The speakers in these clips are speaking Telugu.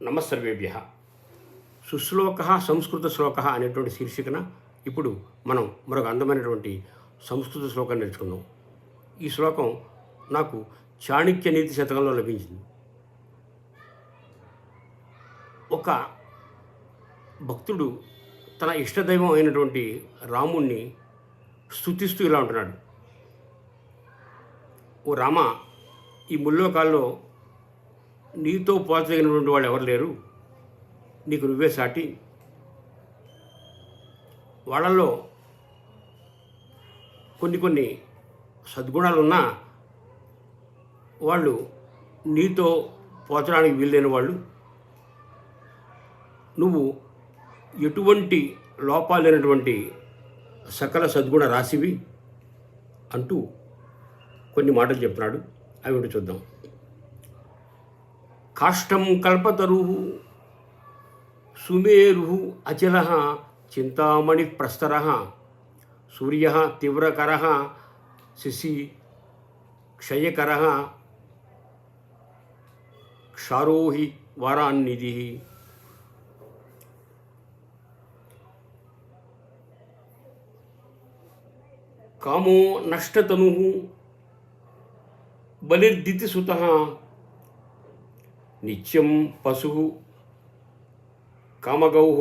నమస్సర్వేభ్య. సుశ్లోక సంస్కృత శ్లోక అనేటువంటి శీర్షికన ఇప్పుడు మనం మరొక అందమైనటువంటి సంస్కృత శ్లోకం నేర్చుకుందాం. ఈ శ్లోకం నాకు చాణక్య నీతి శతకంలో లభించింది. ఒక భక్తుడు తన ఇష్టదైవం అయినటువంటి రాముణ్ణి స్తుతిస్తూ ఇలా ఉంటున్నాడు: ఓ రామ, ఈ ముల్లోకాల్లో నీతో పోల్చదగినటువంటి వాళ్ళు ఎవరు లేరు, నీకు నువ్వే సాటి. వాళ్ళల్లో కొన్ని సద్గుణాలున్నా వాళ్ళు నీతో పోల్చడానికి వీల్లేని వాళ్ళు. నువ్వు ఎటువంటి లోపాలు లేనటువంటి సకల సద్గుణ రాశివి అంటూ కొన్ని మాటలు చెప్తున్నాడు. అవి ఏంటో చూద్దాం. కాష్టం కల్పతరుః సుమేరుః అచలః చింతామణి ప్రస్తరః సూర్యః తీవ్రకరః శశి క్షయకరః క్షారోహి వారాన్నిధిః. కామో నష్టతనుః బలిర్దితిసుతః నిత్యం పశుః కామగౌః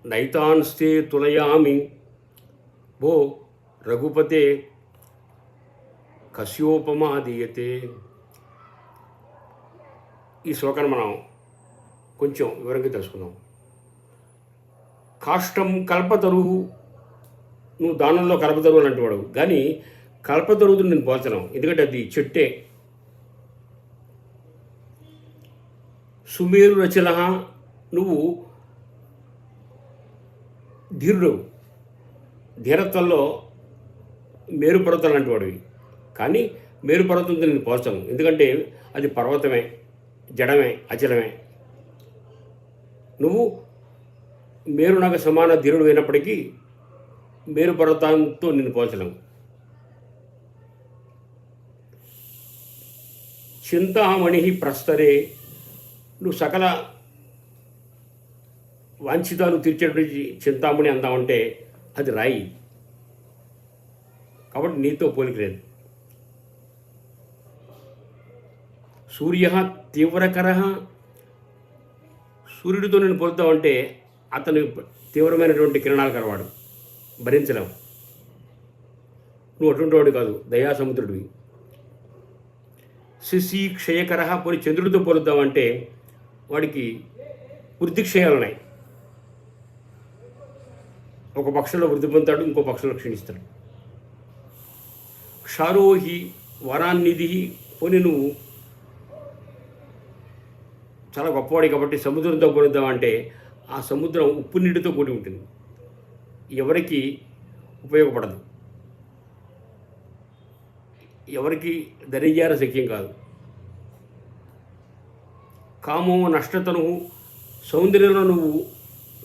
నైతాన్స్తే తులయామి భో రఘుపతే కస్యోపమా దీయతే. ఈ శ్లోకాన్ని మనం కొంచెం వివరంగా తెలుసుకుందాం. కాష్టం కల్పతరుః, నువ్వు దానంలో కల్పతరువు అని అంటున్నాడు, కానీ కల్పతరువుతో నేను పోల్చను, ఎందుకంటే అది చెట్టే. సుమేరు రచల, నువ్వు ధీరుడు, ధీరత్వంలో మేరు పర్వతం లాంటి వాడివి, కానీ మేరు పర్వతంతో నేను పోల్చను, ఎందుకంటే అది పర్వతమే, జడమే, అచలమే. నువ్వు మేరు నాకు సమాన ధీరుడు అయినప్పటికీ మేరు పర్వతంతో నిన్ను పోల్చలేము. చింతామణి ప్రస్తరే, నువ్వు సకల వాంఛితాలు తీర్చేటువంటి చింతామణి అందామంటే అది రాయి, కాబట్టి నీతో పోలికలేదు. సూర్య తీవ్రకర, సూర్యుడితో నేను పోలుతామంటే అతను తీవ్రమైనటువంటి కిరణాలు కలవాడు, భరించలేవు. నువ్వు అటువంటి వాడు కాదు, దయాసముద్రుడివి. శశి క్షయకర, పోని చంద్రుడితో పోలుద్దామంటే వాడికి వృద్ధిక్షయాలు ఉన్నాయి. ఒక పక్షంలో వృద్ధి పొందుతాడు, ఇంకో పక్షంలో క్షీణిస్తాడు. క్షారోహి వరాన్నిధి, పోని నువ్వు చాలా గొప్పవాడి కాబట్టి సముద్రంతో పోలుద్దామంటే ఆ సముద్రం ఉప్పు నీటితో కూడి ఉంటుంది, ఎవరికి ఉపయోగపడదు, ఎవరికి ధరించార శక్యం కాదు. కామో నష్టతను, సౌందర్యంలో నువ్వు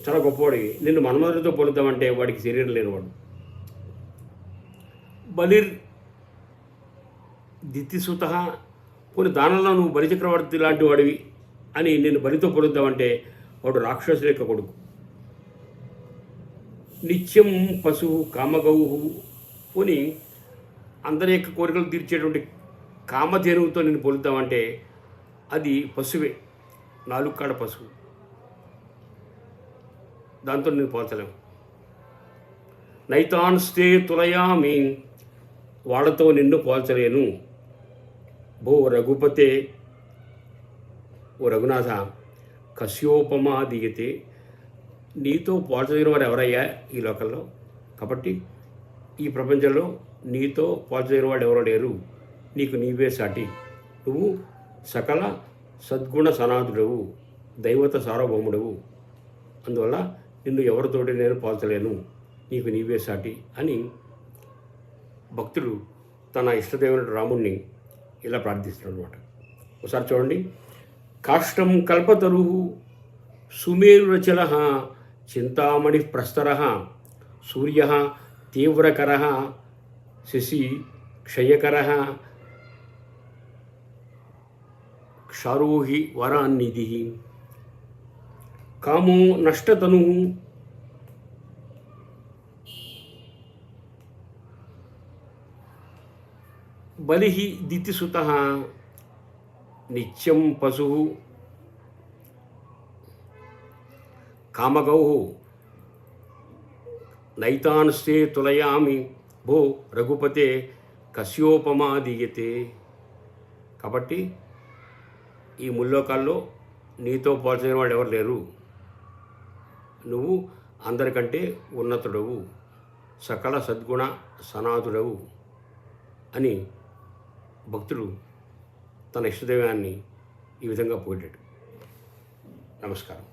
చాలా గొప్పవాడివి, నిన్ను మన్మధుడితో పోలుద్దామంటే వాడికి శరీరం లేనివాడు. బలిర్ దితిసుత, కొన్ని దానంలో నువ్వు బలిచక్రవర్తి లాంటి వాడివి అని నిన్ను బలితో పోలుద్దామంటే వాడు రాక్షసుల యొక్క కొడుకు. నిత్యం పశువు కామగౌహు, పోని అందరి యొక్క కోరికలు తీర్చేటువంటి కామధేనువుతో నేను పోలుద్దామంటే అది పశువే, నాలుగు కాడ పశువు, దాంతో నేను పోల్చలేము. నైతాన్స్తే తులయామి, వాళ్ళతో నిన్ను పోల్చలేను. భో రఘుపతే, ఓ రఘునాథ, కస్యోపమా దియతే, నీతో పోల్చదగిన వారు ఎవరయ్యా ఈ లోకంలో? కాబట్టి ఈ ప్రపంచంలో నీతో పోల్చదగిన వాడు ఎవరో లేరు, నీకు నీవే సాటి. నువ్వు సకల సద్గుణ సనాథుడవు, దైవత సార్వభౌముడవు, అందువల్ల నిన్ను ఎవరితోటి నేను పోల్చలేను, నీకు నీవే సాటి అని భక్తుడు తన ఇష్టదేవుని రాముణ్ణి ఇలా ప్రార్థిస్తున్నాడు అనమాట. ఒకసారి చూడండి. కాష్టం కల్పతరు సుమేరురచల చింతామణి ప్రస్తర సూర్య తీవ్రకర శశి క్షయకర క్షారోహి వరాన్నిధి కామో నష్టతను బలి దితిసుత నిత్యం పశు కామగౌ నైతాన్స్తే తులయామి భో రఘుపతే కశ్యోపమా దీయతే. కాబట్టి ఈ ముల్లోకాల్లో నీతో పోల్చిన వాళ్ళు ఎవరు లేరు. నువ్వు అందరికంటే ఉన్నతుడవు, సకల సద్గుణ సనాతుడవు అని భక్తుడు తన ఇష్టదైవాన్ని ఈ విధంగా పొగిడాడు. నమస్కారం.